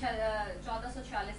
1446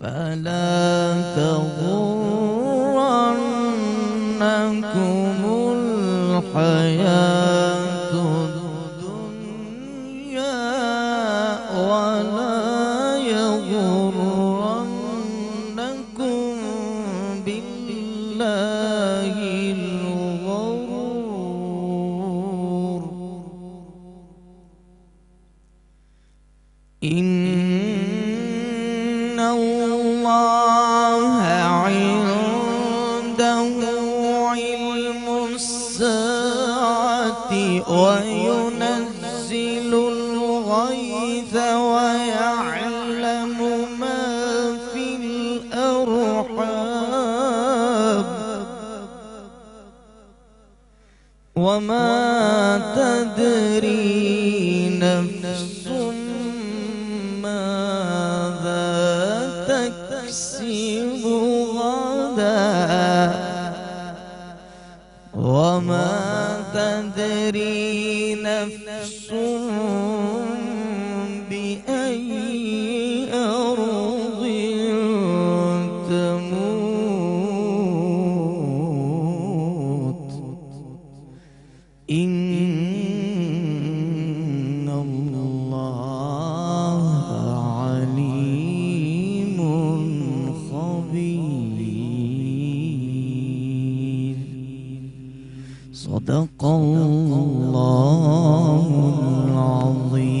فلا تغرنكم الحياة الدنيا ولا يغرنكم بالله الغرور إن الله عنده علم الساعة وينزل الغيث ويعلم ما في الأرحام وما تدري نفس ماذا تكسب غدا وما تدري نفس بأي أرض تموت إن الله عليم خبير صدق الله العظيم.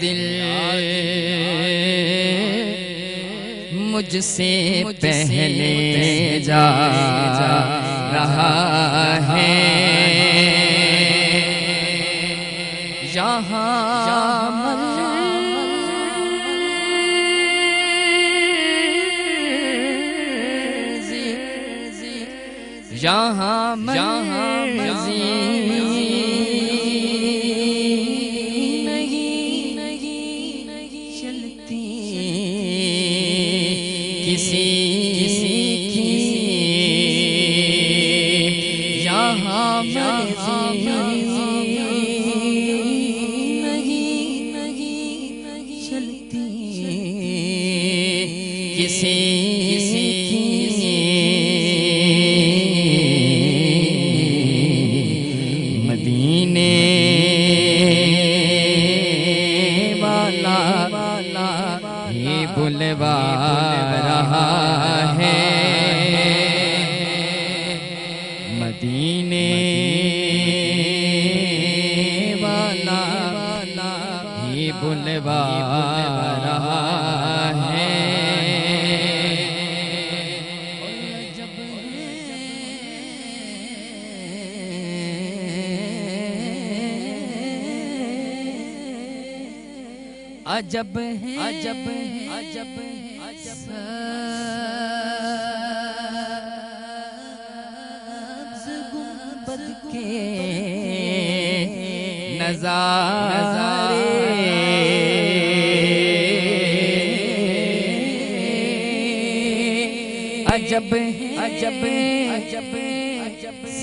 دل مجھ سے پہلے جا رہا ہے یہاں مرضی نہیں چلتی کسی کی یہاں مرضی نہیں چلتی کسی بلوا رہا ہے مدینے والا ہی بلوا رہا ہے عجب ہے عجب ہے عجب ہے سبز گنبد کے نظارے عجب ہے عجب ہے عجب ہے سبز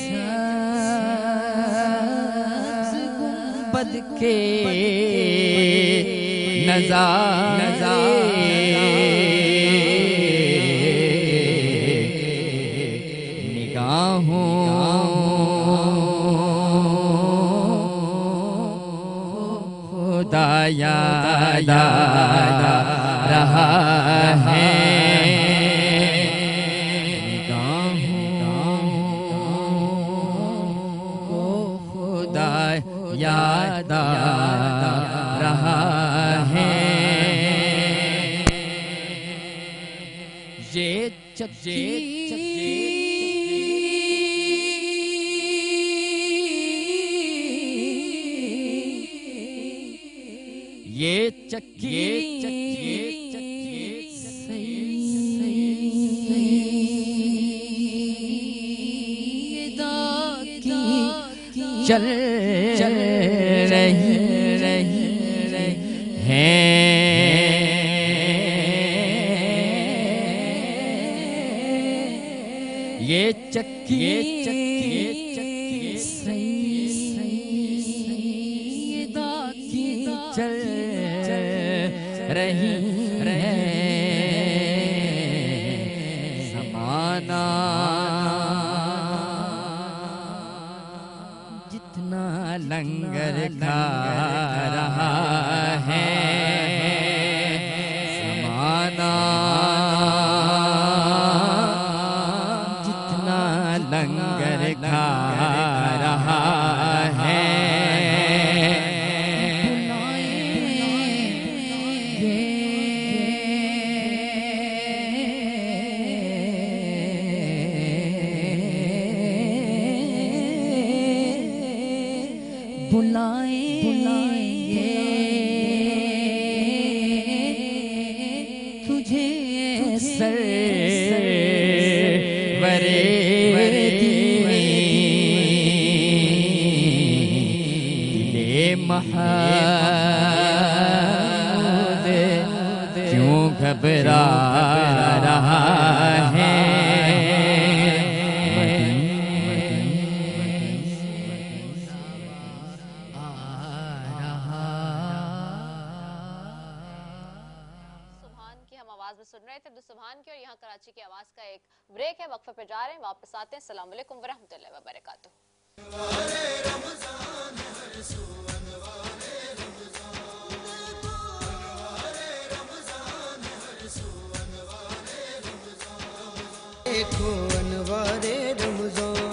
گنبد کے نگاہوں خدا یاد رہا ہے نگاہوں خدا یاد رہا ہے یہ چکی یہ چکی چل رہی ہے یہ چکی سیدہ کی چل رہی ہے زمانہ جتنا لنگر کھا رہا ہے زمانہ جتنا لنگر کھا رہا ہے بلائیں تجھے سرور دل محمود کیوں گھبرا رہا ہے سن رہے تھے عبد السبحان کی اور یہاں کراچی کی آواز کا ایک بریک ہے وقفے پہ جا رہے ہیں واپس آتے ہیں السلام علیکم ورحمۃ اللہ وبرکاتہ دیکھو انوار رمضان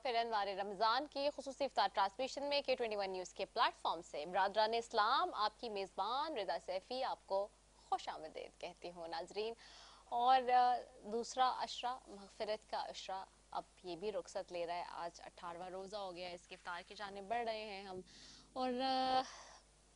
پھر انوار رمضان کی خصوصی افطار ٹرانسمیشن میں K21 نیوز کے پلیٹ فارم سے برادران اسلام آپ کی میزبان رضا سیفی آپ کو خوش آمدید کہتی ہوں ناظرین. اور دوسرا عشرہ مغفرت کا عشرہ اب یہ بھی رخصت لے رہا ہے. آج 18واں روزہ ہو گیا ہے, اس کے افطار کی جانب بڑھ رہے ہیں ہم, اور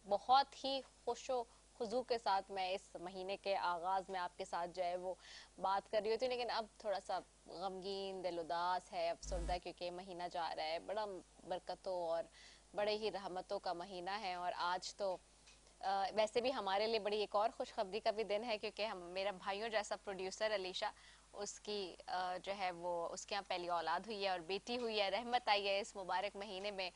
بہت ہی خوش و خضوع کے ساتھ میں اس مہینے کے آغاز میں آپ کے ساتھ جو ہے وہ بات کر رہی ہوتی, لیکن اب تھوڑا سا غمگین دل اداس ہے, افسردہ, کیونکہ مہینہ جا رہا ہے بڑا برکتوں اور بڑے ہی رحمتوں کا مہینہ ہے. اور آج تو ویسے بھی ہمارے لیے بڑی ایک اور خوشخبری کا بھی دن ہے, کیونکہ میرا بھائیوں جیسا پروڈیوسر علیشہ, اس کی جو ہے وہ اس کے یہاں پہلی اولاد ہوئی ہے اور بیٹی ہوئی ہے, رحمت آئی ہے اس مبارک مہینے میں,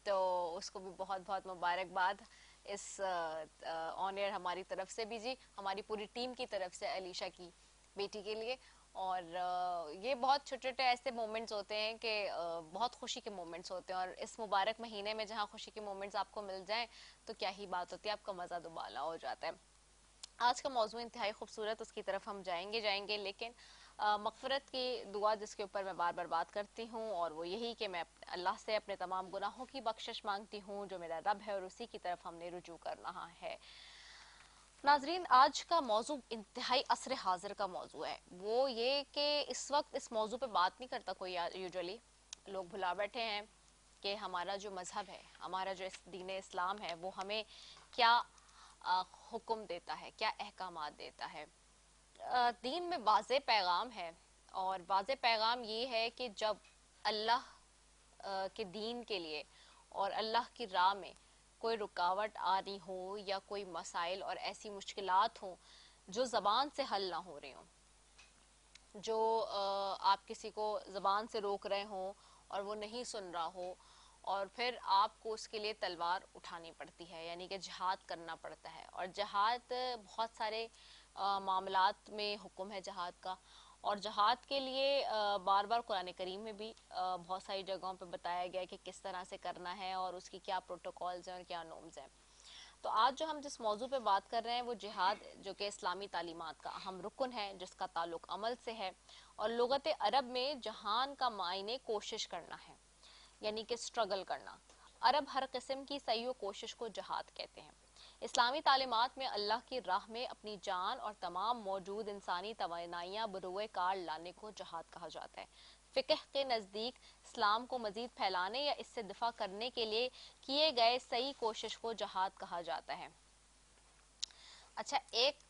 تو اس کو بھی بہت بہت مبارکباد اس آن ایئر ہماری طرف سے بھی, جی ہماری پوری ٹیم کی طرف سے علیشہ کی بیٹی کے لیے. اور یہ بہت چھوٹے چھوٹے ایسے مومنٹس ہوتے ہیں کہ بہت خوشی کے مومنٹس ہوتے ہیں, اور اس مبارک مہینے میں جہاں خوشی کے مومنٹس آپ کو مل جائیں تو کیا ہی بات ہوتی ہے, آپ کا مزہ دوبالا ہو جاتا ہے. آج کا موضوع انتہائی خوبصورت, اس کی طرف ہم جائیں گے, لیکن مغفرت کی دعا جس کے اوپر میں بار بار بات کرتی ہوں, اور وہ یہی کہ میں اللہ سے اپنے تمام گناہوں کی بخشش مانگتی ہوں جو میرا رب ہے, اور اسی کی طرف ہم نے رجوع کرنا ہے. ناظرین, آج کا موضوع انتہائی عصر حاضر کا موضوع ہے. وہ یہ کہ اس وقت اس موضوع پہ بات نہیں کرتا کوئی, یوجولی لوگ بھلا بیٹھے ہیں کہ ہمارا جو مذہب ہے, ہمارا جو دین اسلام ہے, وہ ہمیں کیا حکم دیتا ہے, کیا احکامات دیتا ہے. دین میں واضح پیغام ہے, اور واضح پیغام یہ ہے کہ جب اللہ کے دین کے لیے اور اللہ کی راہ میں کوئی رکاوٹ آ رہی ہو, یا کوئی مسائل اور ایسی مشکلات ہوں جو زبان سے حل نہ ہو رہی ہوں, جو آپ کسی کو زبان سے روک رہے ہوں اور وہ نہیں سن رہا ہو, اور پھر آپ کو اس کے لیے تلوار اٹھانی پڑتی ہے, یعنی کہ جہاد کرنا پڑتا ہے. اور جہاد بہت سارے معاملات میں حکم ہے جہاد کا, اور جہاد کے لیے بار بار قرآن کریم میں بھی بہت ساری جگہوں پہ بتایا گیا ہے کہ کس طرح سے کرنا ہے, اور اس کی کیا پروٹوکولز ہیں اور کیا نورمز ہیں. تو آج جو ہم جس موضوع پہ بات کر رہے ہیں وہ جہاد, جو کہ اسلامی تعلیمات کا اہم رکن ہے, جس کا تعلق عمل سے ہے. اور لغت عرب میں جہان کا معنی کوشش کرنا ہے, یعنی کہ اسٹرگل کرنا. عرب ہر قسم کی سعی و کوشش کو جہاد کہتے ہیں. اسلامی تعلیمات میں اللہ کی راہ میں اپنی جان اور تمام موجود انسانی توانائیاں بروئے کار لانے کو جہاد کہا جاتا ہے. فقہ کے نزدیک اسلام کو مزید پھیلانے یا اس سے دفاع کرنے کے لیے کیے گئے صحیح کوشش کو جہاد کہا جاتا ہے. اچھا, ایک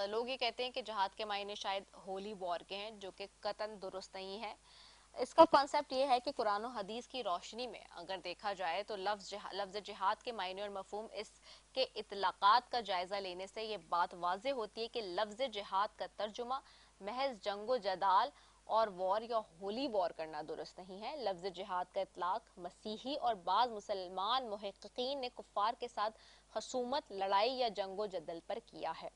لوگ یہ کہتے ہیں کہ جہاد کے معنی شاید ہولی وار کے ہیں, جو کہ قطعاً درست نہیں ہے. اس کا کانسیپٹ یہ ہے کہ قرآن و حدیث کی روشنی میں اگر دیکھا جائے تو لفظ جہاد کے معنی اور مفہوم اس کے اطلاقات کا جائزہ لینے سے یہ بات واضح ہوتی ہے کہ لفظ جہاد کا ترجمہ محض جنگ و جدال اور وار یا ہولی وار کرنا درست نہیں ہے. لفظ جہاد کا اطلاق مسیحی اور بعض مسلمان محققین نے کفار کے ساتھ خصومت, لڑائی یا جنگ و جدل پر کیا ہے.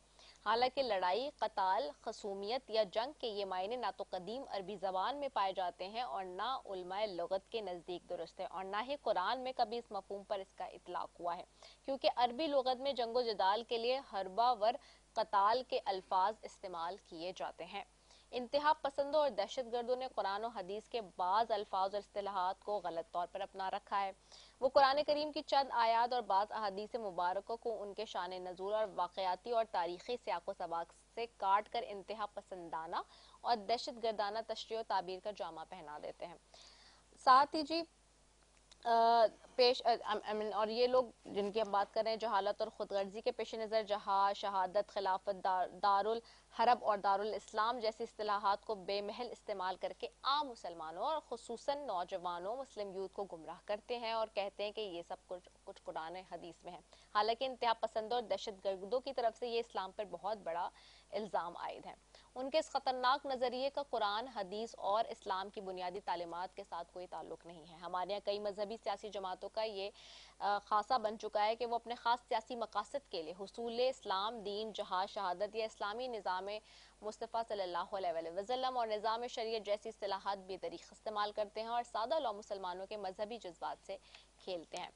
حالانکہ لڑائی, قتال, خصومیت یا جنگ کے یہ معنی نہ تو قدیم عربی زبان میں پائے جاتے ہیں اور نہ علماء لغت کے نزدیک درست ہے, اور نہ ہی قرآن میں کبھی اس مفہوم پر اس کا اطلاق ہوا ہے, کیونکہ عربی لغت میں جنگ و جدال کے لیے حربہ ور قتال کے الفاظ استعمال کیے جاتے ہیں. انتہا پسندوں اور دہشت گردوں نے قرآن و حدیث کے بعض الفاظ اور اصطلاحات کو غلط طور پر اپنا رکھا ہے. وہ قرآن کریم کی چند آیات اور بعض احادیث مبارکوں کو ان کے شان نزول اور واقعاتی اور تاریخی سیاق و سباق سے کاٹ کر انتہا پسندانہ اور دہشت گردانہ تشریح و تعبیر کا جامہ پہنا دیتے ہیں. ساتھ ہی جی اور یہ لوگ جن کی ہم بات کر رہے ہیں جہالت اور خود غرضی کے پیش نظر جہاد, شہادت, خلافت, دارالحرب اور دارالاسلام جیسی اصطلاحات کو بے محل استعمال کر کے عام مسلمانوں اور خصوصاً نوجوانوں مسلم یوتھ کو گمراہ کرتے ہیں اور کہتے ہیں کہ یہ سب کچھ قرآن حدیث میں ہے. حالانکہ انتہا پسندوں اور دہشت گردوں کی طرف سے یہ اسلام پر بہت بڑا الزام عائد ہے. ان کے اس خطرناک نظریے کا قرآن, حدیث اور اسلام کی بنیادی تعلیمات کے ساتھ کوئی تعلق نہیں ہے. ہمارے یہاں کئی مذہبی سیاسی جماعتوں کا یہ خاصہ بن چکا ہے کہ وہ اپنے خاص سیاسی مقاصد کے لیے حصول اسلام, دین, جہاد, شہادت یا اسلامی نظام مصطفیٰ صلی اللہ علیہ وسلم اور نظام شریعت جیسی اصطلاحات بے دریغ استعمال کرتے ہیں اور سادہ لو مسلمانوں کے مذہبی جذبات سے کھیلتے ہیں.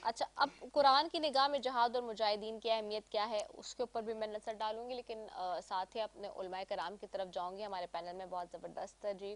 اچھا, اب قرآن کی نگاہ میں جہاد اور مجاہدین کی اہمیت کیا ہے اس کے اوپر بھی میں نظر ڈالوں گی, لیکن ساتھ ہی اپنے علماء کرام کی طرف جاؤں گی. ہمارے پینل میں بہت زبردست جی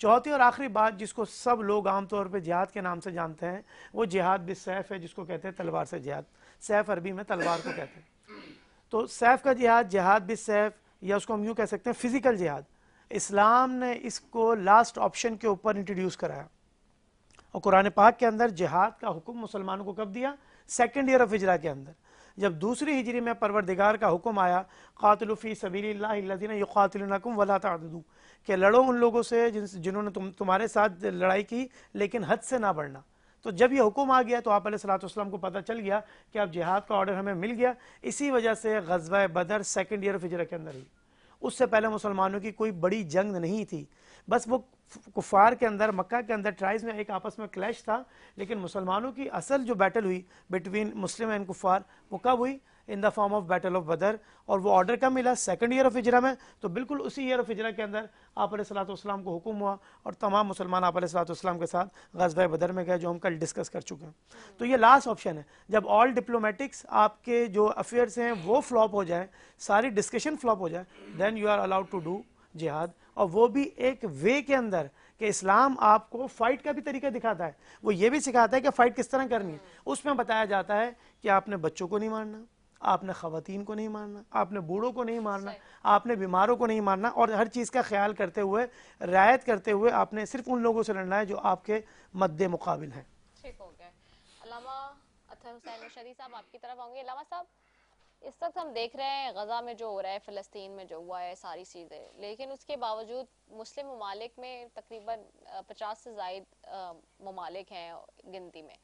چوتھی اور آخری بات جس کو سب لوگ عام طور پہ جہاد کے نام سے جانتے ہیں وہ جہاد بالسیف ہے، جس کو کہتے ہیں تلوار سے جہاد. سیف عربی میں تلوار کو کہتے ہیں. تو سیف کا جہاد، جہاد بالسیف، یا اس کو ہم یوں کہہ سکتے ہیں فزیکل جہاد، اسلام نے اس کو لاسٹ آپشن کے اوپر انٹروڈیوس کرایا. اور قرآن پاک کے اندر جہاد کا حکم مسلمانوں کو کب دیا؟ سیکنڈ ایئر آف ہجرہ کے اندر. جب دوسری ہجری میں پروردگار کا حکم آیا قاتلوا فی سبیل اللہ الذین یقاتلونکم ولا تعتدوا، کہ لڑو ان لوگوں سے جنہوں نے تمہارے ساتھ لڑائی کی لیکن حد سے نہ بڑھنا. تو جب یہ حکم آ گیا تو آپ علیہ الصلوۃ والسلام کو پتہ چل گیا کہ اب جہاد کا آرڈر ہمیں مل گیا. اسی وجہ سے غزوہ بدر سیکنڈ ایئر آف ہجرہ کے اندر ہوئی. اس سے پہلے مسلمانوں کی کوئی بڑی جنگ نہیں تھی، بس وہ کفار کے اندر، مکہ کے اندر ٹرائبز میں ایک آپس میں کلیش تھا. لیکن مسلمانوں کی اصل جو بیٹل ہوئی بٹوین مسلم اینڈ کفار وہ کب ہوئی؟ In the form of battle of Badr. اور وہ آرڈر کب ملا؟ سیکنڈ ایئر آف ہجرہ میں. تو بالکل اسی ایئر آف ہجرہ کے اندر آپ علیہ الصلوۃ والسلام کو حکم ہوا اور تمام مسلمان آپ علیہ الصلوۃ والسلام کے ساتھ غزوہ بدر میں گئے، جو ہم کل ڈسکس کر چکے ہیں. تو یہ لاسٹ آپشن ہے. جب آل ڈپلومیٹکس آپ کے جو افیئرس ہیں وہ فلاپ ہو جائیں، ساری ڈسکشن فلاپ ہو جائے، then you are allowed to do جہاد. اور وہ بھی ایک وے کے اندر کہ اسلام آپ کو فائٹ کا بھی طریقہ دکھاتا ہے. وہ یہ بھی سکھاتا ہے کہ فائٹ کس طرح کرنی ہے. اس میں بتایا جاتا ہے کہ آپ نے بچوں کو نہیں مارنا، آپ نے خواتین کو نہیں مارنا، آپ نے بوڑھوں کو نہیں مارنا، آپ نے بیماروں کو نہیں مارنا، اور ہر چیز کا خیال کرتے ہوئے، رعایت کرتے ہوئے آپ نے صرف ان لوگوں سے لڑنا ہے جو آپ کے مد مقابل ہیں. ٹھیک ہو گیا. علامہ اطہر حسین نوشہری صاحب آپ کی طرف آؤں گے. علامہ صاحب، اس وقت ہم دیکھ رہے ہیں غزہ میں جو ہو رہا ہے، فلسطین میں جو ہوا ہے، ساری چیزیں، لیکن اس کے باوجود مسلم ممالک میں تقریباً 50 سے زائد ممالک ہیں گنتی میں،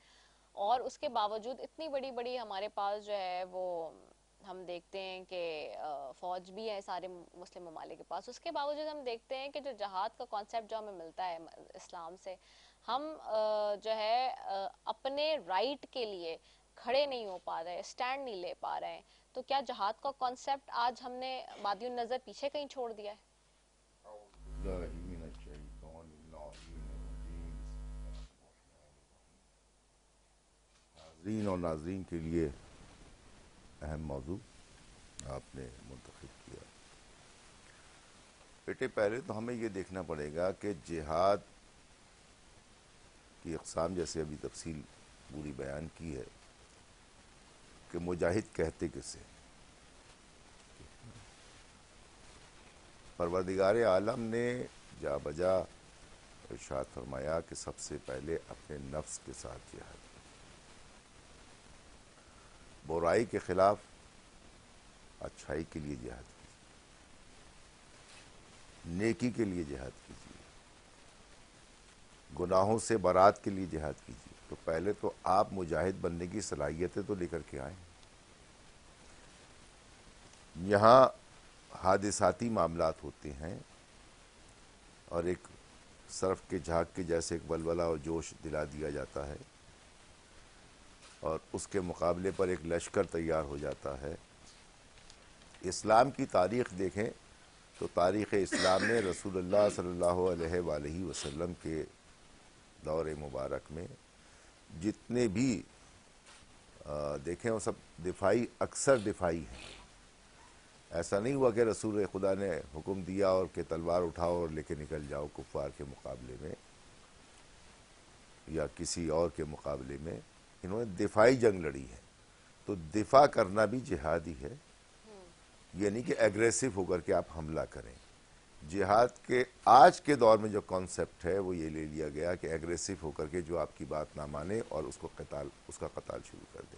اور اس کے باوجود اتنی بڑی بڑی ہمارے پاس جو ہے وہ ہم دیکھتے ہیں کہ فوج بھی ہے سارے مسلم ممالک کے پاس. اس کے باوجود ہم دیکھتے ہیں کہ جو جہاد کا کانسیپٹ جو ہمیں ملتا ہے اسلام سے، ہم جو ہے اپنے رائٹ کے لیے کھڑے نہیں ہو پا رہے، اسٹینڈ نہیں لے پا رہے ہیں. تو کیا جہاد کا کانسیپٹ آج ہم نے مادی النظر پیچھے کہیں چھوڑ دیا ہے؟ ناظرین اور ناظرین کے لیے اہم موضوع آپ نے منتخب کیا. بیٹے، پہلے تو ہمیں یہ دیکھنا پڑے گا کہ جہاد کی اقسام جیسے ابھی تفصیل پوری بیان کی ہے کہ مجاہد کہتے کسے. پروردگار عالم نے جا بجا ارشاد فرمایا کہ سب سے پہلے اپنے نفس کے ساتھ جہاد، برائی کے خلاف اچھائی کے لیے جہاد کیجیے، نیکی کے لیے جہاد کیجیے، گناہوں سے برات کے لیے جہاد کیجیے. تو پہلے تو آپ مجاہد بننے کی صلاحیتیں تو لے کر کے آئیں. یہاں حادثاتی معاملات ہوتے ہیں اور ایک صرف کے جھاگ کے جیسے ایک ولولہ اور جوش دلا دیا جاتا ہے اور اس کے مقابلے پر ایک لشکر تیار ہو جاتا ہے. اسلام کی تاریخ دیکھیں تو تاریخ اسلام میں رسول اللہ صلی اللہ علیہ وآلہ وسلم کے دور مبارک میں جتنے بھی دیکھیں وہ سب دفاعی، اکثر دفاعی ہیں. ایسا نہیں ہوا کہ رسول خدا نے حکم دیا اور کہ تلوار اٹھاؤ اور لے کے نکل جاؤ کفار کے مقابلے میں یا کسی اور کے مقابلے میں. انہوں نے دفاعی جنگ لڑی ہے. تو دفاع کرنا بھی جہاد ہی ہے. یہ نہیں کہ ایگریسو ہو کر کے آپ حملہ کریں. جہاد کے آج کے دور میں جو کانسیپٹ ہے وہ یہ لے لیا گیا کہ ایگریسو ہو کر کے جو آپ کی بات نہ مانے اور اس کا قتال شروع کر دے.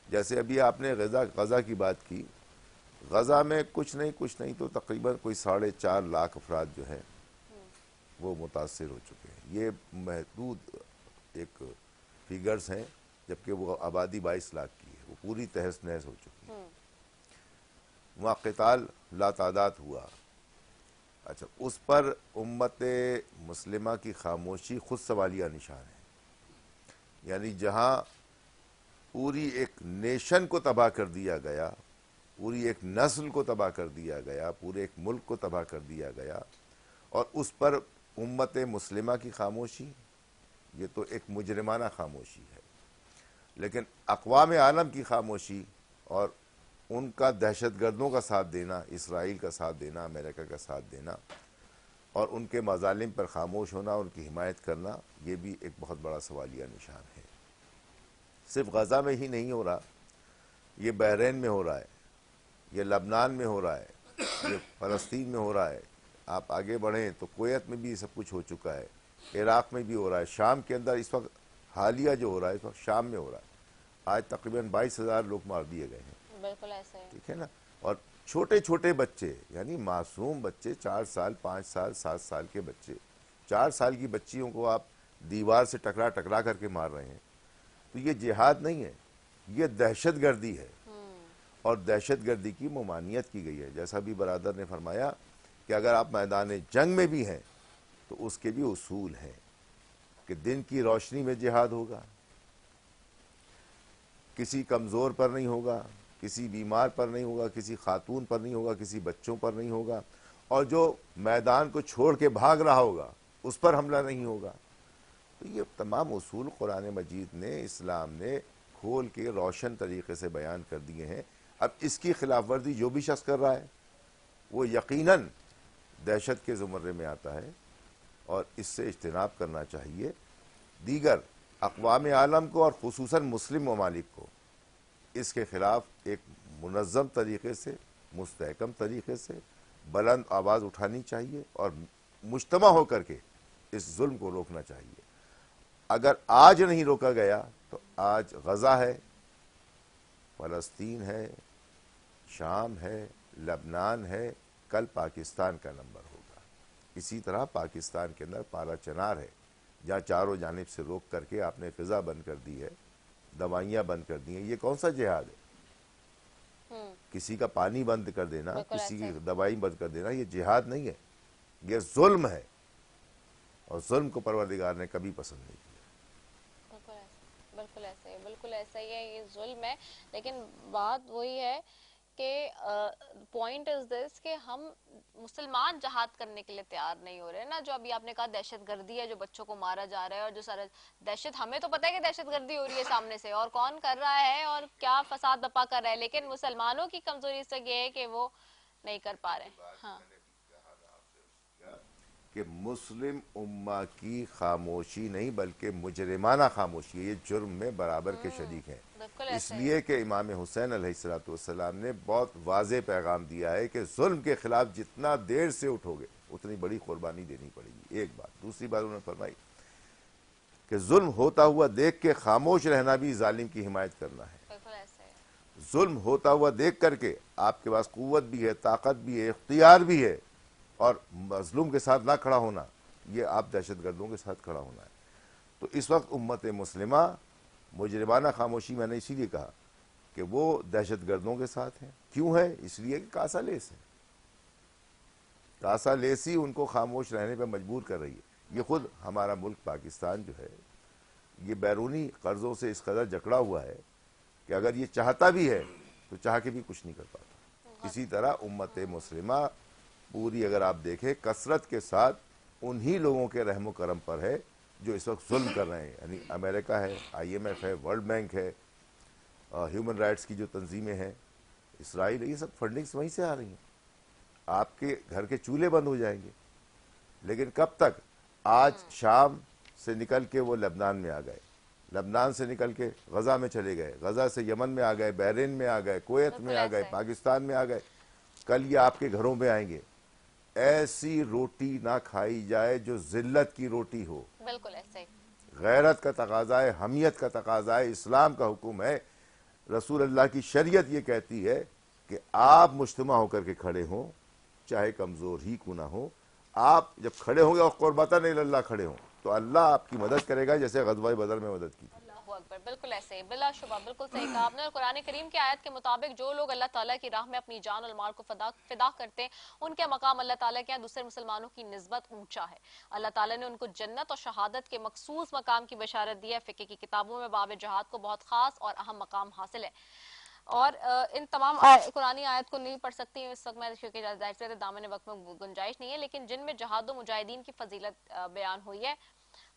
جیسے ابھی آپ نے غزہ کی بات کی. غزہ میں کچھ نہیں تو تقریباً کوئی 4.5 لاکھ افراد جو ہیں وہ متاثر ہو چکے ہیں. یہ محدود ایک فیگرز ہیں، جبکہ وہ آبادی 22 لاکھ کی ہے. وہ پوری تہس نہس ہو چکی ہے. وہاں قتال لا تعداد ہوا. اچھا، اس پر امت مسلمہ کی خاموشی خود سوالیہ نشان ہے. یعنی جہاں پوری ایک نیشن کو تباہ کر دیا گیا، پوری ایک نسل کو تباہ کر دیا گیا، پورے ایک ملک کو تباہ کر دیا گیا، اور اس پر امت مسلمہ کی خاموشی، یہ تو ایک مجرمانہ خاموشی ہے. لیکن اقوام عالم کی خاموشی اور ان کا دہشت گردوں کا ساتھ دینا، اسرائیل کا ساتھ دینا، امریکہ کا ساتھ دینا، اور ان کے مظالم پر خاموش ہونا، ان کی حمایت کرنا، یہ بھی ایک بہت بڑا سوالیہ نشان ہے۔ صرف غزہ میں ہی نہیں ہو رہا، یہ بحرین میں ہو رہا ہے، یہ لبنان میں ہو رہا ہے، یہ فلسطین میں ہو رہا ہے، آپ آگے بڑھیں تو کویت میں بھی سب کچھ ہو چکا ہے، عراق میں بھی ہو رہا ہے، شام کے اندر اس وقت حالیہ جو ہو رہا ہے اس وقت شام میں ہو رہا ہے۔ آج تقریباً 22,000 لوگ مار دیے گئے ہیں، بالکل ایسے ہے۔ ٹھیک ہے نا؟ اور چھوٹے چھوٹے بچے، یعنی معصوم بچے، 4 سال 5 سال 7 سال کے بچے، 4 سال کی بچیوں کو آپ دیوار سے ٹکرا ٹکرا کر کے مار رہے ہیں، تو یہ جہاد نہیں ہے، یہ دہشت گردی ہے، اور دہشت گردی کی ممانعت کی گئی ہے۔ جیسا بھی برادر نے فرمایا کہ اگر آپ میدان جنگ میں بھی ہیں تو اس کے بھی اصول ہیں کہ دن کی روشنی میں جہاد ہوگا، کسی کمزور پر نہیں ہوگا، کسی بیمار پر نہیں ہوگا، کسی خاتون پر نہیں ہوگا، کسی بچوں پر نہیں ہوگا، اور جو میدان کو چھوڑ کے بھاگ رہا ہوگا اس پر حملہ نہیں ہوگا۔ تو یہ تمام اصول قرآن مجید نے، اسلام نے کھول کے روشن طریقے سے بیان کر دیے ہیں۔ اب اس کی خلاف ورزی جو بھی شخص کر رہا ہے وہ یقیناً دہشت کے زمرے میں آتا ہے، اور اس سے اجتناب کرنا چاہیے۔ دیگر اقوام عالم کو اور خصوصاً مسلم ممالک کو اس کے خلاف ایک منظم طریقے سے، مستحکم طریقے سے بلند آواز اٹھانی چاہیے، اور مجتمع ہو کر کے اس ظلم کو روکنا چاہیے۔ اگر آج نہیں روکا گیا تو آج غزہ ہے، فلسطین ہے، شام ہے، لبنان ہے، کل پاکستان کا نمبر ہوگا۔ اسی طرح پاکستان کے اندر پارا چنار ہے، جہاں چاروں جانب سے روک کر کے آپ نے غذا بند کر دی ہے، دوائیاں بند کر دی ہیں۔ یہ کون سا جہاد ہے؟ کسی کا پانی بند کر دینا، کسی کی دوائی بند کر دینا، یہ جہاد نہیں ہے، یہ ظلم ہے، اور ظلم کو پروردگار نے کبھی پسند نہیں کیا۔ بالکل ایسا ہی، بالکل ایسا ہی ہے، یہ ظلم ہے۔ لیکن بات وہی ہے کہ پوائنٹ از دس کہ ہم مسلمان جہاد کرنے کے لیے تیار نہیں ہو رہے نا۔ جو ابھی آپ نے کہا دہشت گردی ہے، جو بچوں کو مارا جا رہا ہے، اور جو سارا دہشت، ہمیں تو پتہ ہے کہ دہشت گردی ہو رہی ہے سامنے سے، اور کون کر رہا ہے اور کیا فساد بپا کر رہا ہے، لیکن مسلمانوں کی کمزوری سے یہ ہے کہ وہ نہیں کر پا رہے۔ ہاں، کہ مسلم امہ کی خاموشی نہیں بلکہ مجرمانہ خاموشی ہے، یہ جرم میں برابر کے شریک ہیں۔ اس لیے کہ امام حسین علیہ السلام نے بہت واضح پیغام دیا ہے کہ ظلم کے خلاف جتنا دیر سے اٹھو گے اتنی بڑی قربانی دینی پڑے گی۔ ایک بات، دوسری بات انہوں نے فرمائی کہ ظلم ہوتا ہوا دیکھ کے خاموش رہنا بھی ظالم کی حمایت کرنا ہے۔ بالکل ایسا ہے۔ ظلم ہوتا ہوا دیکھ کر کے آپ کے پاس قوت بھی ہے، طاقت بھی ہے، اختیار بھی ہے، اور مظلوم کے ساتھ نہ کھڑا ہونا، یہ آپ دہشت گردوں کے ساتھ کھڑا ہونا ہے۔ تو اس وقت امت مسلمہ مجرمانہ خاموشی، میں نے اسی لیے کہا کہ وہ دہشت گردوں کے ساتھ ہیں۔ کیوں ہے؟ اس لیے کہ کاسا لیس ہے، کاسا لیسی ان کو خاموش رہنے پہ مجبور کر رہی ہے۔ یہ خود ہمارا ملک پاکستان جو ہے یہ بیرونی قرضوں سے اس قدر جکڑا ہوا ہے کہ اگر یہ چاہتا بھی ہے تو چاہ کے بھی کچھ نہیں کر پاتا۔ اسی طرح امت مسلمہ پوری اگر آپ دیکھیں کثرت کے ساتھ انہی لوگوں کے رحم و کرم پر ہے جو اس وقت ظلم کر رہے ہیں، یعنی امریکہ ہے، IMF ہے، ورلڈ بینک ہے، ہیومن رائٹس کی جو تنظیمیں ہیں، اسرائیل ہے، یہ سب فنڈنگز وہیں سے آ رہی ہیں۔ آپ کے گھر کے چولہے بند ہو جائیں گے، لیکن کب تک؟ آج شام سے نکل کے وہ لبنان میں آ گئے، لبنان سے نکل کے غزہ میں چلے گئے، غزہ سے یمن میں آ گئے، بحرین میں آ گئے، کویت میں آ گئے، پاکستان میں آ گئے، کل یہ آپ کے گھروں میں آئیں گے۔ ایسی روٹی نہ کھائی جائے جو ذلت کی روٹی ہو۔ بالکل ایسا ہی۔ غیرت کا تقاضا ہے، حمیت کا تقاضا ہے، اسلام کا حکم ہے، رسول اللہ کی شریعت یہ کہتی ہے کہ آپ مجتمع ہو کر کے کھڑے ہوں، چاہے کمزور ہی کیوں نہ ہو۔ آپ جب کھڑے ہوں گے اور قربتاً اللہ کھڑے ہوں تو اللہ آپ کی مدد کرے گا، جیسے غزوہ بدر میں مدد کی تھی۔ اللہ اکبر، بالکل ایسے ہی، بلا شبہ بالکل صحیح کہا آپ نے۔ اور قرآن کریم کی آیت کے مطابق جو لوگ اللہ تعالیٰ کی راہ میں اپنی جان اور مال کو فدا کرتے ہیں، ان کے مقام اللہ تعالیٰ کے یہاں دوسرے مسلمانوں کی نسبت اونچا ہے۔ اللہ تعالیٰ نے ان کو جنت اور شہادت کے مخصوص مقام کی بشارت دی ہے۔ فقہ کی کتابوں میں باب جہاد کو بہت خاص اور اہم مقام حاصل ہے۔ اور ان تمام قرآنی آیت کو نہیں پڑھ سکتی اس وقت میں، کیونکہ ظاہر سی دامن وقت میں گنجائش نہیں ہے، لیکن جن میں جہاد و مجاہدین کی فضیلت بیان ہوئی ہے،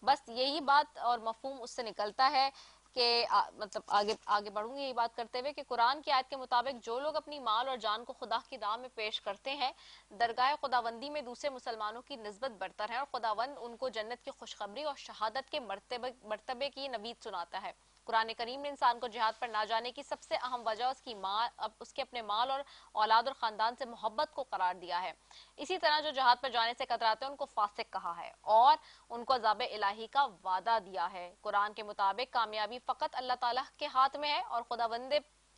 بس یہی بات اور مفہوم اس سے نکلتا ہے کہ مطلب آگے بڑھوں گی یہ بات کرتے ہوئے کہ قرآن کی آیت کے مطابق جو لوگ اپنی مال اور جان کو خدا کی راہ میں پیش کرتے ہیں درگاہ خداوندی میں دوسرے مسلمانوں کی نسبت برتر ہیں اور خداوند ان کو جنت کی خوشخبری اور شہادت کے مرتبے کی نوید سناتا ہے۔ قرآن کریم نے انسان کو جہاد پر نہ جانے کی سب سے اہم وجہ اس کے اپنے مال اور اولاد اور خاندان سے محبت کو قرار دیا ہے۔ اسی طرح جو جہاد پر جانے سے کتراتے ہیں ان کو فاسق کہا ہے اور ان کو عذاب الہی کا وعدہ دیا ہے۔ قرآن کے مطابق کامیابی فقط اللہ تعالیٰ کے ہاتھ میں ہے اور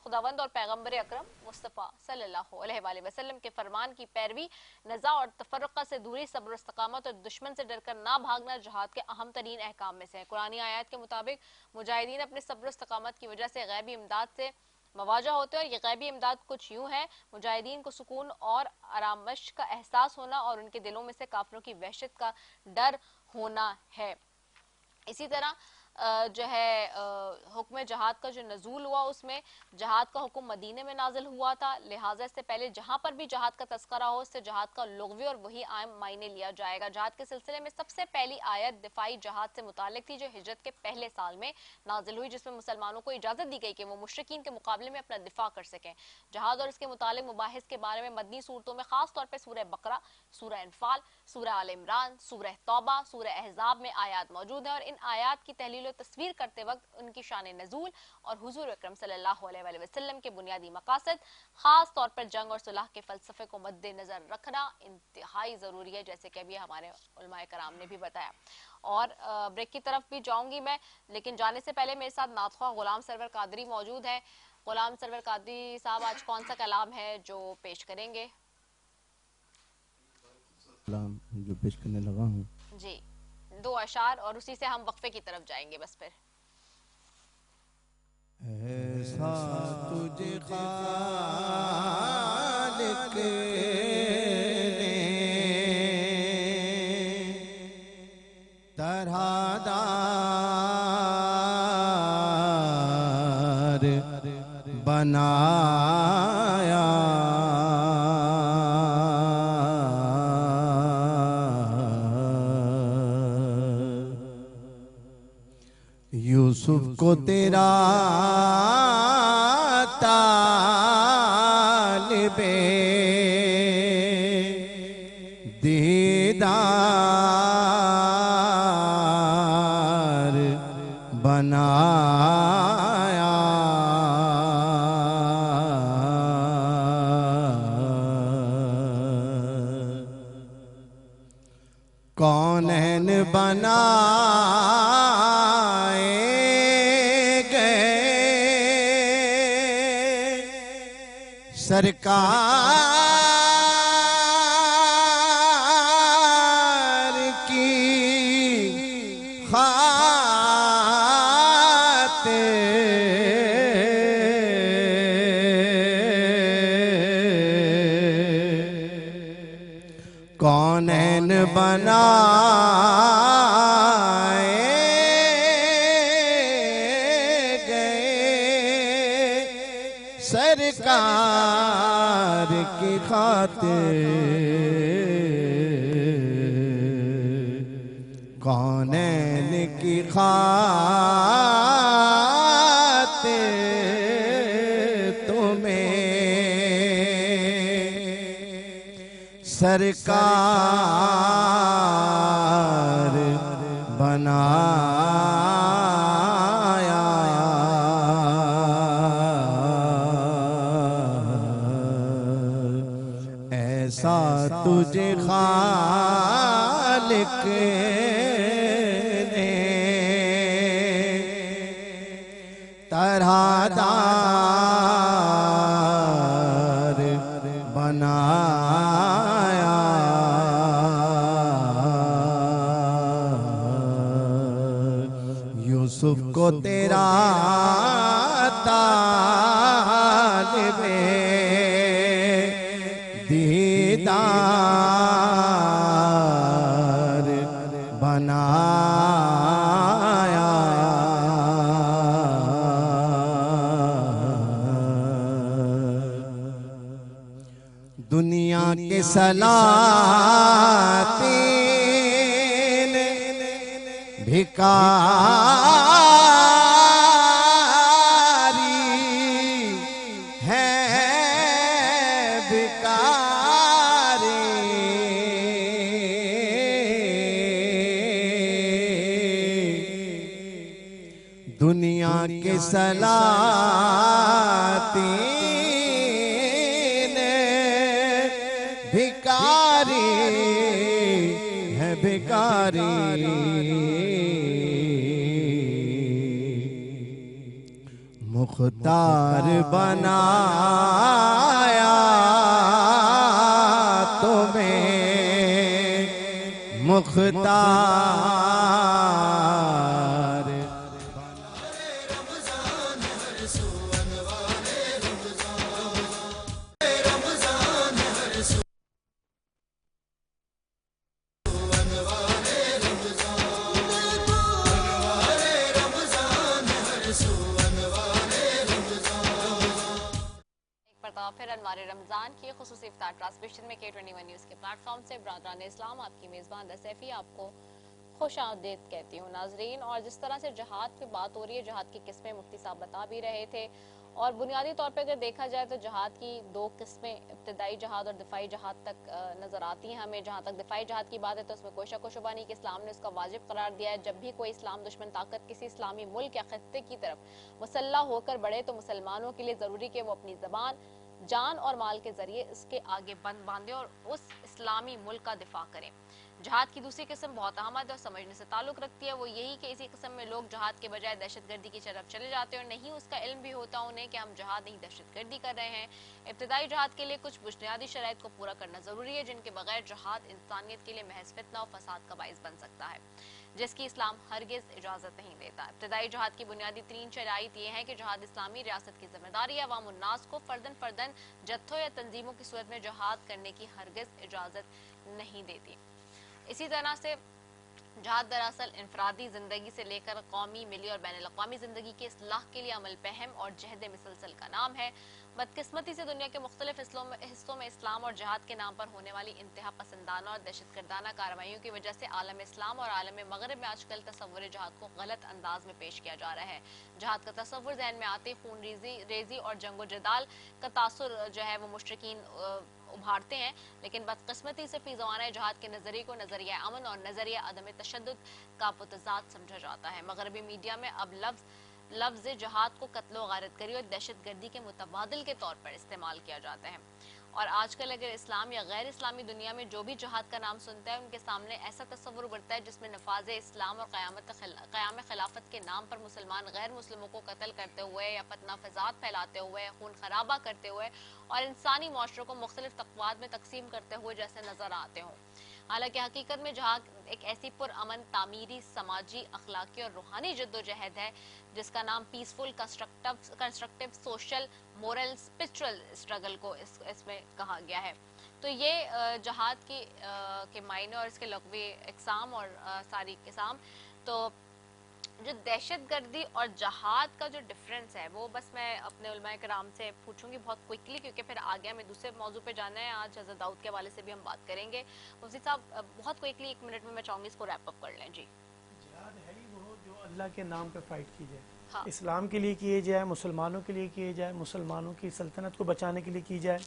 خداوند اور پیغمبر اکرم مصطفیٰ صلی اللہ علیہ وآلہ وسلم کے فرمان کی پیروی، نزاع اور تفرقہ سے دوری، صبر و استقامت اور دشمن سے ڈر کر نہ بھاگنا جہاد کے اہم ترین احکام میں سے ہے۔ قرآن آیات کے مطابق مجاہدین اپنے صبر و استقامت کی وجہ سے غیبی امداد سے مواجہ ہوتے ہیں اور یہ غیبی امداد کچھ یوں ہے: مجاہدین کو سکون اور آرامش کا احساس ہونا اور ان کے دلوں میں سے کافروں کی وحشت کا ڈر ہونا ہے۔ اسی طرح جو ہے حکم جہاد کا جو نزول ہوا اس میں جہاد کا حکم مدینے میں نازل ہوا تھا، لہٰذا اس سے پہلے جہاں پر بھی جہاد کا تذکرہ ہو اس سے جہاد کا لغوی اور وہی عام معنی لیا جائے گا۔ جہاد کے سلسلے میں سب سے پہلی آیت دفاعی جہاد سے متعلق تھی جو ہجرت کے پہلے سال میں نازل ہوئی، جس میں مسلمانوں کو اجازت دی گئی کہ وہ مشرکین کے مقابلے میں اپنا دفاع کر سکیں۔ جہاد اور اس کے متعلق مباحث کے بارے میں مدنی صورتوں میں خاص طور پر سورہ بقرہ، سورہ انفال، سورہ آل عمران، سورہ توبہ، سورہ احزاب میں آیات موجود ہیں اور ان آیات کی تحلیل و تصویر کرتے وقت ان کی شان نزول اور حضور اکرم صلی اللہ علیہ وآلہ وسلم کے بنیادی مقاصد، خاص طور پر جنگ اور صلح کے فلسفے کو مد نظر رکھنا انتہائی ضروری ہے، جیسے کہ ابھی ہمارے علماء کرام نے بھی بتایا۔ اور بریک کی طرف بھی جاؤں گی میں، لیکن جانے سے پہلے میرے ساتھ نعت خواہ غلام سرور قادری موجود ہیں۔ غلام سرور قادری صاحب آج کون سا کلام ہے جو پیش کریں گے؟ کلام جو پیش کرنے لگا ہوں جی 2 اشعار اور اسی سے ہم وقفے کی طرف جائیں گے بس پھر۔ ایسا تجھے خالق نے طرح دار بنایا، یوسف کو تیرا طالب دیدار بنایا، کونین بنائے گئے سرکار کی خاطر، کونین بنائے گئے سرکار کی خاطر، کونین کی خاطر تمہیں سرکار بنایا، ایسا تجھے خالق نے طرح دار بنایا، یوسف کو تیرا طالب دیدار بنایا، دنیا کے سلاطین بھکار کے سلاطین بھکاری ہے بھکاری مختار بنایا تمہیں مختار پھر انوار رمضان کی خصوصی افطار ٹرانسمیشن میں K21 نیوز کے پلیٹ فارم سے برادران اسلام آپ کی میزبان سیفی آپ کو خوش آمدید کہتی ہوں ناظرین. اور جس طرح سے جہاد پہ بات ہو رہی ہے، جہاد کی قسمیں مفتی صاحب بتا بھی رہے تھے، اور بنیادی طور پہ اگر دیکھا جائے تو جہاد کی دو قسمیں ابتدائی جہاد اور دفاعی جہاد تک نظر آتی ہیں ہمیں. جہاں تک دفاعی جہاد کی بات ہے تو اس میں کوئی شک و شبہ نہیں کہ اسلام نے اس کا واجب قرار دیا ہے. جب بھی کوئی اسلام دشمن طاقت کسی اسلامی ملک یا خطے کی طرف مسلح ہو کر بڑھے تو مسلمانوں کے لیے ضروری کہ وہ اپنی زبان، جان اور مال کے ذریعے اس کے آگے بند باندھے اور اس اسلامی ملک کا دفاع کریں. جہاد کی دوسری قسم بہت اہم ہے اور سمجھنے سے تعلق رکھتی ہے، وہ یہی کہ اسی قسم میں لوگ جہاد کے بجائے دہشت گردی کی طرف چلے جاتے ہیں اور نہیں اس کا علم بھی ہوتا انہیں کہ ہم جہاد نہیں دہشت گردی کر رہے ہیں. ابتدائی جہاد کے لیے کچھ بنیادی شرائط کو پورا کرنا ضروری ہے جن کے بغیر جہاد انسانیت کے لیے محض فتنہ و فساد کا باعث بن سکتا ہے، جس کی اسلام ہرگز اجازت نہیں دیتا. ابتدائی جہاد کی بنیادی ترین شرائط یہ ہے کہ جہاد اسلامی ریاست کی ذمہ داری ہے. عوام الناس کو فردن فردن جتھوں یا تنظیموں کی صورت میں جہاد کرنے کی ہرگز اجازت نہیں دیتی. اسی طرح سے جہاد دراصل انفرادی زندگی سے لے کر قومی، ملی اور بین الاقوامی زندگی کی اصلاح کے لیے عمل پہم اور جہد مسلسل کا نام ہے. بدقسمتی سے دنیا کے مختلف حصوں میں اسلام اور جہاد کے نام پر ہونے والی انتہا پسندانہ اور دہشت گردانہ کارروائیوں کی وجہ سے عالم اسلام اور عالم مغرب میں آج کل تصور جہاد کو غلط انداز میں پیش کیا جا رہا ہے. جہاد کا تصور ذہن میں آتے خون ریزی اور جنگ و جدال کا تاثر جو ہے وہ مشرکین ابھارتے ہیں، لیکن بدقسمتی سے فی زمانہ جہاد کے نظریے کو نظریہ امن اور نظریہ عدم تشدد کا متضاد سمجھا جاتا ہے. مغربی میڈیا میں اب لفظ جہاد کو قتل و غارت گری اور دہشت گردی کے متبادل کے طور پر استعمال کیا جاتا ہے. اور آج کل اگر اسلام یا غیر اسلامی دنیا میں جو بھی جہاد کا نام سنتا ہے ان کے سامنے ایسا تصور ابھرتا ہے جس میں نفاذ اسلام اور قیام خلافت کے نام پر مسلمان غیر مسلموں کو قتل کرتے ہوئے یا فتنہ فساد پھیلاتے ہوئے، خون خرابہ کرتے ہوئے اور انسانی معاشروں کو مختلف طبقات میں تقسیم کرتے ہوئے جیسے نظر آتے ہوں. حالانکہ حقیقت میں جہاد ایک ایسی پرامن تعمیری، سماجی، اخلاقی اور روحانی جد و جہد ہے جس کا نام peaceful, constructive, social, moral, spiritual struggle کو اس میں کہا گیا ہے. تو یہ جہاد کے معنی اور اس کے لغوی اقسام اور ساری اقسام. تو جو دہشت گردی اور جہاد کا جو ڈفرنس ہے وہ بس میں اپنے علماء کرام سے پوچھوں گی بہت کوئکلی، کیونکہ پھر آگے ہمیں دوسرے موضوع پہ جانا ہے. آج حضرت داؤد کے حوالے سے بھی ہم بات کریں گے. مفتی صاحب بہت کوئکلی 1 منٹ میں چاہوں گی اس کو ریپ اپ کر لیں. جی، جہاد ہے ہی وہ جو اللہ کے نام پہ فائٹ کی جائے، ہاں. اسلام کے لیے کیے جائے، مسلمانوں کے لیے کیے جائے، مسلمانوں کی سلطنت کو بچانے کے لیے کی جائے،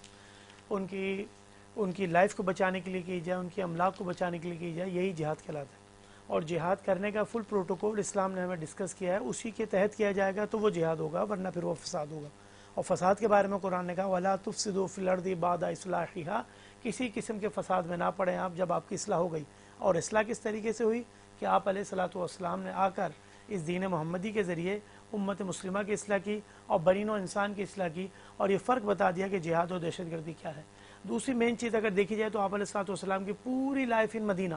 ان کی لائف کو بچانے کے لیے کی جائے، ان کی املاک کو بچانے کے لیے کی جائے. یہی جہاد کہلاتا ہے. اور جہاد کرنے کا فل پروٹوکول اسلام نے ہمیں ڈسکس کیا ہے، اسی کے تحت کیا جائے گا تو وہ جہاد ہوگا، ورنہ پھر وہ فساد ہوگا. اور فساد کے بارے میں قرآن نے کہا وَلَا تُفْسِدُوا فِي الْأَرْضِ بَعْدَ إِصْلَاحِهَا، کسی قسم کے فساد میں نہ پڑیں آپ جب آپ کی اصلاح ہو گئی. اور اصلاح کس طریقے سے ہوئی کہ آپ علیہ الصلوۃ والسلام نے آ کر اس دین محمدی کے ذریعے امت مسلمہ کی اصلاح کی اور برین و انسان کی اصلاح کی، اور یہ فرق بتا دیا کہ جہاد اور دہشت گردی کیا ہے. دوسری مین چیز اگر دیکھی جائے تو آپ علیہ الصلوۃ والسلام کی پوری لائف ان مدینہ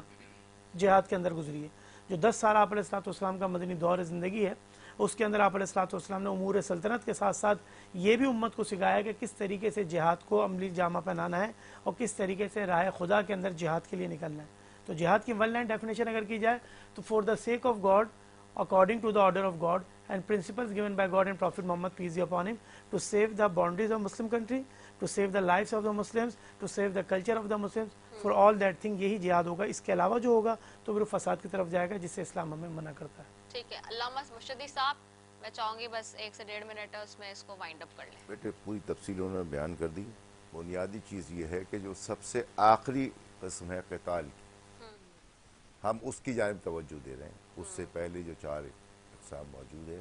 جہاد کے اندر گزری ہے. جو 10 سال آپ علیہ الصلوۃ والسلام کا مدنی دور زندگی ہے اس کے اندر آپ علیہ الصلوۃ والسلام نے امور سلطنت کے ساتھ ساتھ یہ بھی امت کو سکھایا کہ کس طریقے سے جہاد کو عملی جامہ پہنانا ہے اور کس طریقے سے راہ خدا کے اندر جہاد کے لیے نکلنا ہے. تو جہاد کی ون لائن ڈیفینیشن اگر کی جائے تو for the sake of God according to the order of God and principles given by God and Prophet Muhammad peace be upon him to save the boundaries of Muslim country, to save the lives of the Muslims, to save the culture of the Muslims, for all that thing یہی جہاد ہوگا. اس کے علاوہ جو ہوگا تو پھر فساد کی طرف جائے گا جس سے اسلام ہمیں منع کرتا ہے. ٹھیک ہے. علامہ مرشدی صاحب میں چاہوں گی بس 1 سے 1.5 منٹ ہے اس میں اس کو وائنڈ اپ کر لیں. بیٹے پوری تفصیل انہوں نے بیان کر دی. بنیادی چیز یہ ہے کہ جو سب سے آخری قسم ہے قتال کی، ہم اس کی جانب توجہ دے رہے ہیں. اس سے پہلے جو 4 اقسام موجود ہے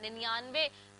99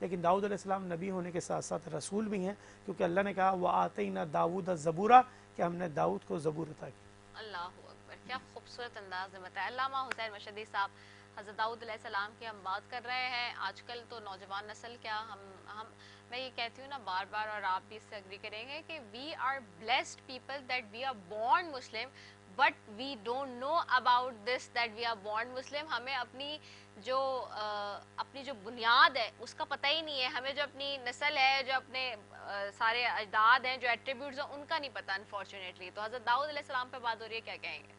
لیکن داؤد علیہ السلام نبی ہونے کے ساتھ ساتھ رسول بھی ہیں، کیونکہ اللہ نے کہا وَآتَيْنَا دَاوُودَ زَبُورًا کہ ہم نے داؤد کو زبور عطا کی۔ اللہ اکبر، کیا خوبصورت انداز میں بتایا علامہ حسین مشہدی صاحب۔ حضرت داؤد علیہ السلام کی ہم بات کر رہے ہیں۔ آج کل تو نوجوان نسل کیا میں یہ کہتی ہوں نا بار بار، اور آپ بھی اس سے اگری کریں گے کہ we are blessed people that we are born Muslim, but we don't know about this that we are born Muslim. ہمیں اپنی جو بنیاد ہے اس کا پتہ ہی نہیں ہے، ہمیں جو اپنی نسل ہے، جو اپنے سارے اجداد ہیں، جو ایٹریبیوٹس ہیں، ان کا نہیں پتہ انفارچونیٹلی۔ تو حضرت داؤد علیہ السلام پہ بات ہو رہی ہے، کیا کہیں گے؟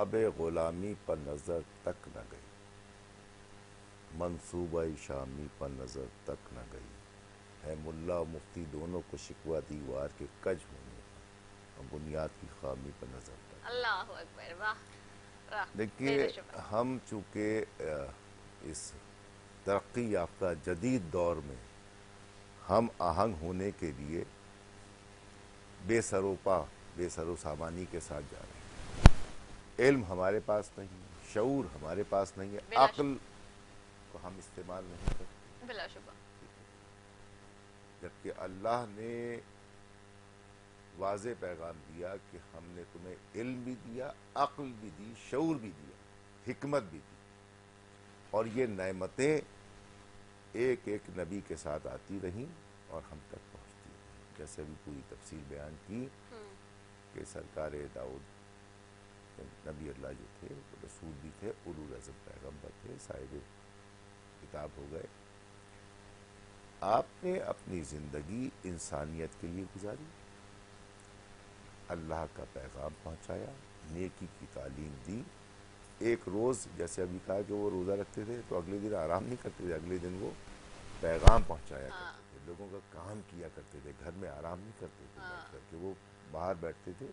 آب غلامی پر نظر تک نہ گئی، منصوبہ شامی پر نظر تک نہ گئی، ہے ملا و مفتی دونوں کو شکوہ دیوار کے کج ہونے اور بنیاد کی خامی پر نظر تک۔ اللہ اکبر، واہ واہ۔ دیکھیے ہم چونکہ اس ترقی یافتہ جدید دور میں ہم آہنگ ہونے کے لیے بے سر و سامانی کے ساتھ جا رہے ہیں۔ علم ہمارے پاس نہیں ہے، شعور ہمارے پاس نہیں ہے، عقل کو ہم استعمال نہیں کرتے، بلا شبہ۔ جبکہ اللہ نے واضح پیغام دیا کہ ہم نے تمہیں علم بھی دیا، عقل بھی دی، شعور بھی دیا، حکمت بھی دی، اور یہ نعمتیں ایک ایک نبی کے ساتھ آتی رہیں اور ہم تک پہنچتی رہیں۔ جیسے ابھی پوری تفصیل بیان کی کہ سرکار داؤد نبی اللہ جو تھے، رسول بھی تھے، اولو العزم پیغمبر تھے، صاحب کتاب ہو گئے۔ آپ نے اپنی زندگی انسانیت کے لیے گزاری، اللہ کا پیغام پہنچایا، نیکی کی تعلیم دی۔ ایک روز جیسے ابھی کہا کہ وہ روزہ رکھتے تھے تو اگلے دن آرام نہیں کرتے تھے، اگلے دن وہ پیغام پہنچایا کرتے تھے، لوگوں کا کام کیا کرتے تھے، گھر میں آرام نہیں کرتے تھے بیٹھ کر کے، وہ باہر بیٹھتے تھے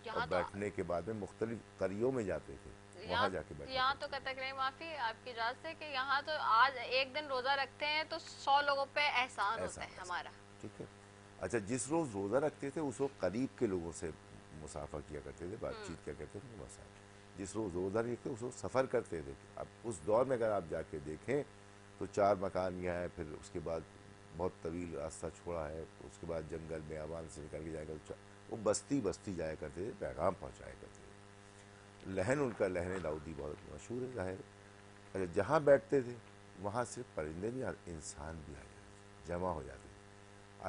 اور بیٹھنے کے بعد میں مختلف قریوں میں جاتے تھے، وہاں جا کے بیٹھتے۔ یہاں تو قطع کریں معافی آپ کی اجازت سے کہ یہاں تو آج ایک دن روزہ رکھتے ہیں تو 100 لوگوں پہ احسان ہوتا ہے ہمارا۔ ٹھیک ہے، اچھا جس روز روزہ رکھتے تھے اس وقت قریب کے لوگوں سے مسافہ کیا کرتے تھے، بات چیت کیا کرتے تھے، مسافہ۔ جس روز روزہ رکھتے اس وقت سفر کرتے تھے۔ اب اس دور میں اگر آپ جا کے دیکھیں تو 4 مکان یہ ہیں، پھر اس کے بعد بہت طویل راستہ چھوڑا ہے، اس کے بعد جنگل میں آوان سے نکل کے جائے گا، وہ بستی بستی جایا کرتے تھے، پیغام پہنچایا کرتے تھے۔ لہن ان کا لہن داؤدی بہت مشہور ہے، ظاہر ہے۔ اچھا جہاں بیٹھتے تھے وہاں صرف پرندے نہیں آتے، انسان بھی آ جاتے تھے، جمع ہو جاتے تھے۔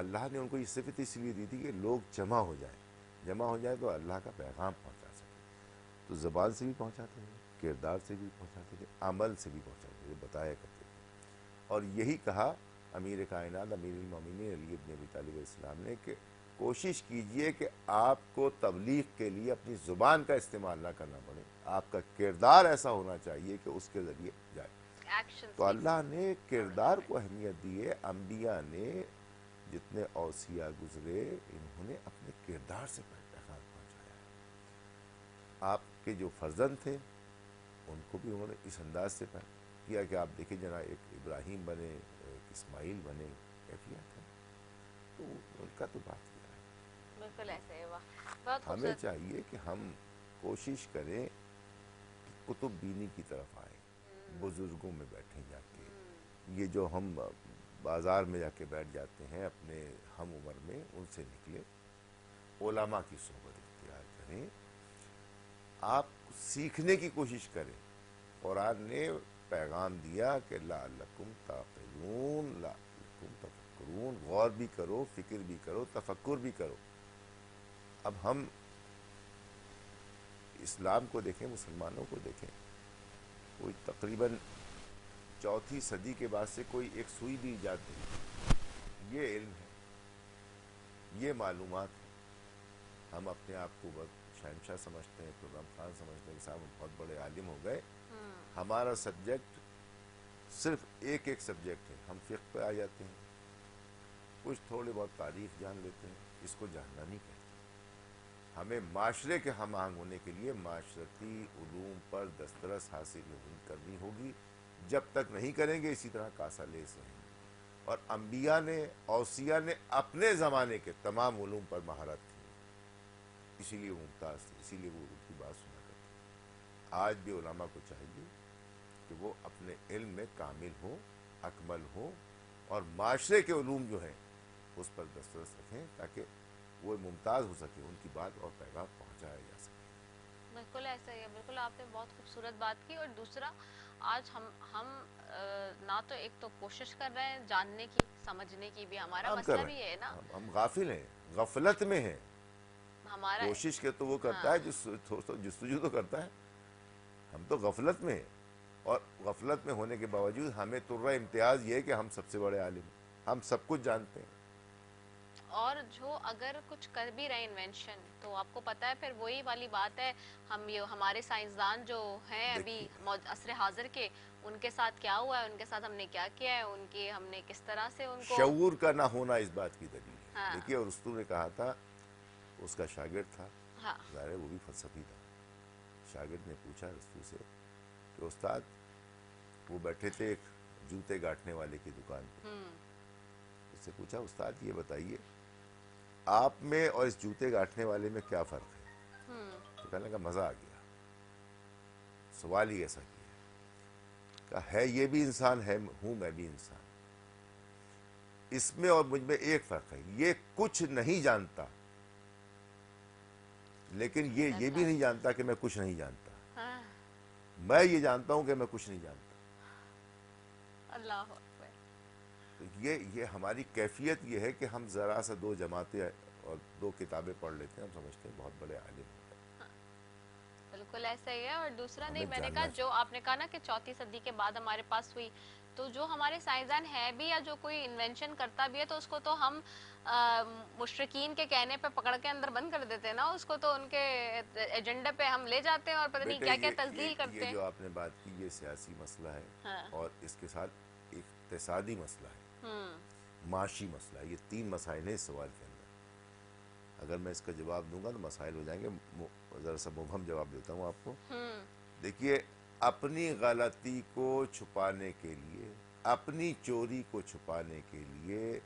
اللہ نے ان کو یہ صفت اس لیے دی تھی کہ لوگ جمع ہو جائیں تو اللہ کا پیغام پہنچا سکیں۔ تو زبان سے بھی پہنچاتے تھے، کردار سے بھی پہنچاتے تھے، عمل سے بھی پہنچاتے تھے، بتایا کرتے تھے۔ اور یہی کہا امیر کائنات امیر المومنین علی بن ابی طالب علیہ السلام نے کہ کوشش کیجئے کہ آپ کو تبلیغ کے لیے اپنی زبان کا استعمال نہ کرنا پڑے، آپ کا کردار ایسا ہونا چاہیے کہ اس کے ذریعے جائے۔ تو اللہ نے کردار کو اہمیت دی ہے۔ انبیاء نے جتنے اوصیاء گزرے انہوں نے اپنے کردار سے پیغام پہنچایا ہے۔ آپ کے جو فرزند تھے ان کو بھی انہوں نے اس انداز سے کیا کہ آپ دیکھیں جناب ایک ابراہیم بنے، ایک اسماعیل بنے، کیفیت ہے، تو ان کا تو بات کیا ہے۔ بالکل ایسے ہے، واہ بہت ہمیں خوبصورت۔ چاہیے کہ ہم کوشش کریں کہ کتب بینی کی طرف آئیں، بزرگوں میں بیٹھیں جا کے۔ یہ جو ہم بازار میں جا کے بیٹھ جاتے ہیں اپنے ہم عمر میں، ان سے نکلیں، علماء کی صحبت اختیار کریں، آپ سیکھنے کی کوشش کریں۔ قرآن نے پیغام دیا کہ لعلکم تعقلون، لعلکم تفکرون، غور بھی کرو، فکر بھی کرو، تفکر بھی کرو۔ اب ہم اسلام کو دیکھیں، مسلمانوں کو دیکھیں، کوئی تقریباً 4 صدی کے بعد سے کوئی ایک سوئی بھی ایجاد نہیں۔ یہ علم ہے، یہ معلومات ہے۔ ہم اپنے آپ کو بہت شہنشاہ سمجھتے ہیں، خرم خان سمجھتے ہیں کہ صاحب ہم بہت بڑے عالم ہو گئے۔ ہمارا سبجیکٹ صرف ایک سبجیکٹ ہے، ہم فقہ پہ آ جاتے ہیں، کچھ تھوڑے بہت تاریخ جان لیتے ہیں، اس کو جاننا نہیں کہتے۔ ہمیں معاشرے کے ہم آہنگ ہونے کے لیے معاشرتی علوم پر دسترس حاصل کرنی ہوگی۔ جب تک نہیں کریں گے اسی طرح کاسا لیس رہیں گے۔ اور انبیاء نے، اوصیاء نے اپنے زمانے کے تمام علوم پر مہارت تھی، اسی لیے وہ ممتاز تھے، اسی لیے وہ ان کی بات سنا کرتے تھے۔ آج بھی علماء کو چاہیے کہ وہ اپنے علم میں کامل ہو، اکمل ہو، اور معاشرے کے علوم جو ہیں اس پر دسترس رکھیں تاکہ وہ ممتاز ہو سکے، ان کی بات اور پیغام پہنچایا جا سکے۔ بالکل ایسا ہی ہے، بالکل آپ نے بہت خوبصورت بات کی۔ اور دوسرا، آج ہم نہ تو ایک تو کوشش کر رہے ہیں جاننے کی، سمجھنے کی بھی، ہمارا ہم کر مسئلہ رہے بھی ہے نا، ہیں، ہم غافل ہیں، غفلت میں ہیں۔ ہمارا کوشش کے تو وہ کرتا ہے جستجو تو کرتا ہے، ہم تو غفلت میں ہیں، اور غفلت میں ہونے کے باوجود ہمیں ترہ امتیاز یہ ہے کہ ہم سب سے بڑے عالم ہیں، ہم سب کچھ جانتے ہیں۔ اور جو اگر کچھ کر بھی رہے انوینشن، تو آپ کو پتہ ہے پھر وہی والی بات ہے، ہمارے سائنسدان جو ہیں ابھی عصر حاضر کے، ان کے ساتھ کیا ہوا ہے، ان کے ساتھ ہم نے کیا کیا ہے، ہم نے کس طرح سے ان کو شعور کا نہ ہونا اس بات کی دلیل ہے۔ ہاں۔ دیکھیے ارسطو نے کہا تھا، اس کا شاگرد تھا، ہاں ظاہر ہے وہ بھی فلسفی تھا، شاگرد نے پوچھا ارسطو سے کہ استاد، وہ بیٹھے تھے ایک جوتے گاٹنے والے کی دکان پہ، اس سے پوچھا استاد یہ بتائیے آپ میں اور اس جوتے گاٹنے والے میں کیا فرق ہے؟ تو کہنے لگا مزہ آ گیا، سوال ہی ایسا کیا، کہا ہے یہ بھی انسان ہے، ہوں میں بھی انسان، اس میں اور مجھ میں ایک فرق ہے، یہ کچھ نہیں جانتا لیکن یہ بھی نہیں جانتا کہ میں کچھ نہیں جانتا، میں یہ جانتا ہوں کہ میں کچھ نہیں جانتا۔ اللہ اکبر۔ تو یہ ہماری کیفیت یہ ہے کہ ہم ذرا سا دو جماعتیں اور دو کتابیں پڑھ لیتے ہیں، ہم سمجھتے ہیں بہت بڑے عالم ہیں۔ بالکل ایسا ہی ہے۔ اور دوسرا نہیں، ہمیں میں نے جاننا کہا جو آپ نے کہا نا کہ 4 صدی کے بعد ہمارے پاس ہوئی، تو جو ہمارے سائنسدان ہے بھی یا جو کوئی انوینشن کرتا بھی ہے تو اس کو تو ہم مشرکین کے کہنے پہ پکڑ کے اندر بند کر دیتے ہیں نا، اس کو تو ان کے ایجنڈے پہ ہم لے جاتے ہیں اور پتہ نہیں کیا کیا تزلیل کرتے یہ ہیں۔ جو آپ نے بات کی یہ سیاسی مسئلہ ہے اور اس کے ساتھ اقتصادی مسئلہ ہے، معاشی مسئلہ ہے، یہ 3 مسائل ہیں اس سوال کے اندر۔ اگر میں اس کا جواب دوں گا تو مسائل ہو جائیں گے، ذرا سا مبہم جواب دیتا ہوں آپ کو۔ دیکھیے، اپنی غلطی کو چھپانے کے لیے، اپنی چوری کو چھپانے کے لیے،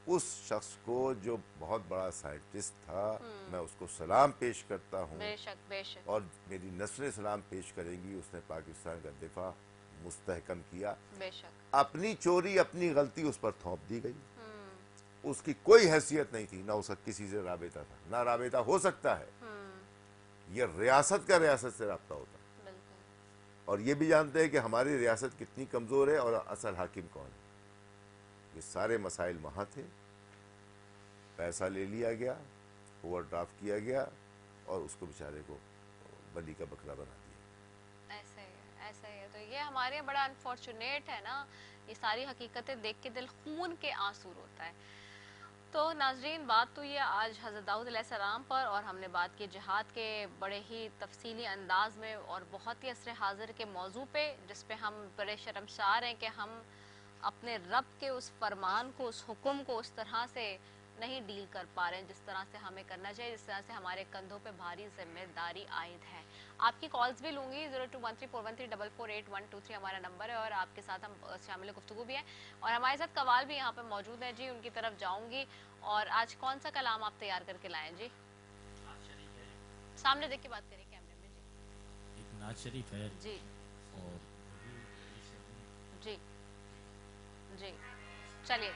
اس شخص کو جو بہت بڑا سائنٹسٹ تھا، میں اس کو سلام پیش کرتا ہوں، بے شک بے شک۔ اور میری نسلیں سلام پیش کریں گی، اس نے پاکستان کا دفاع مستحکم کیا۔ بے شک۔ اپنی چوری، اپنی غلطی اس پر تھوپ دی گئی، اس کی کوئی حیثیت نہیں تھی، نہ اس کا کسی سے رابطہ تھا، نہ رابطہ ہو سکتا ہے، یہ ریاست کا ریاست سے رابطہ ہوتا ہے، بالکل۔ اور یہ بھی جانتے ہیں کہ ہماری ریاست کتنی کمزور ہے اور اصل حاکم کون ہے۔ یہ سارے مسائل وہاں تھے، پیسہ لے لیا گیا، اوور ڈرافٹ کیا گیا، اور اس کو بیچارے کو بلی کا بکرا بنا دیا۔ ایسا ہی ہے، ایسا ہی ہے۔ تو یہ ہمارے بڑا انفارچونیٹ ہے نا، یہ ساری حقیقتیں دیکھ کے دل خون کے آنسو روتا ہے۔ تو ناظرین، بات تو یہ آج حضرت داؤد علیہ السلام پر، اور ہم نے بات کی جہاد کے بڑے ہی تفصیلی انداز میں اور بہت ہی عصر حاضر کے موضوع پہ، جس پہ ہم بڑے شرمسار ہیں کہ ہم اپنے رب کے اس فرمان کو، اس حکم کو اس طرح سے نہیں ڈیل کر پا رہے ہیں جس طرح سے ہمیں کرنا چاہیے، جس طرح سے ہمارے کندھوں پہ بھاری ذمہ داری عائد ہے۔ آپ کی کالز بھی لوں گی، 021341348123 ہمارا نمبر ہے، اور آپ کے ساتھ ہم شامل گفتگو بھی ہیں، اور ہمارے ساتھ قوال بھی یہاں پہ موجود ہیں جی، ان کی طرف جاؤں گی۔ اور آج کون سا کلام آپ تیار کر کے لائیں جی؟ سامنے دیکھ کے بات کریں کیمرے میں جی۔ ایک نعت شریف ہے جی اور جی جی، چلیے۔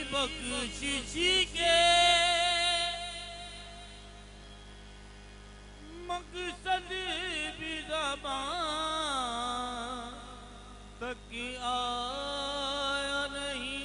بخشش کے مقصد بھی زبان تک آیا نہیں،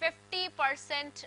50%